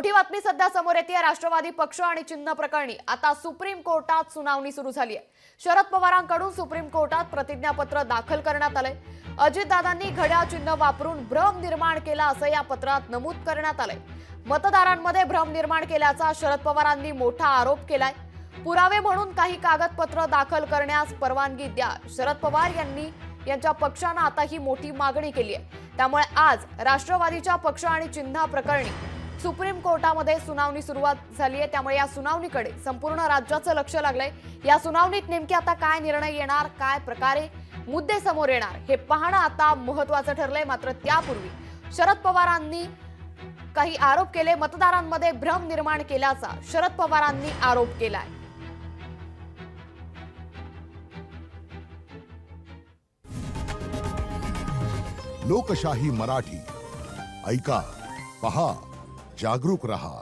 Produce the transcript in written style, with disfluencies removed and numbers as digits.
मोठी बातमी सध्या समोर येते. राष्ट्रवादी पक्ष आणि चिन्ह प्रकरणी आता सुप्रीम कोर्टात सुनावणी सुरू झाली आहे. शरद पवारांकडून सुप्रीम कोर्टात प्रतिज्ञापत्र दाखल करण्यात आले. अजितदादांनी घड्याळ चिन्ह वापरून भ्रम निर्माण केला असं या पत्रात नमूद करण्यात आले. मतदारांमध्ये भ्रम निर्माण केल्याचा शरद पवारांनी मोठा आरोप केलाय. पुरावे म्हणून काही कागदपत्र दाखल करण्यास परवानगी द्या. शरद पवार यांच्या पक्षानं आता ही मोठी मागणी केली आहे. त्यामुळे आज राष्ट्रवादीच्या पक्ष आणि चिन्ह प्रकरणी सुप्रीम कोर्टामध्ये सुनावणी सुरुवात झाली आहे. त्यामुळे या सुनावणीकडे संपूर्ण राज्याचं लक्ष लागलंय. या सुनावणीत नेमके आता काय निर्णय येणार, काय प्रकारे मुद्दे समोर येणार हे पाहणं आता महत्त्वाचं ठरलंय. मात्र त्यापूर्वी शरद पवारांनी काही आरोप केले. मतदारांमध्ये भ्रम निर्माण केल्याचा शरद पवारांनी आरोप केलाय. लोकशाही मराठी ऐका, पहा, जागरूक रहा.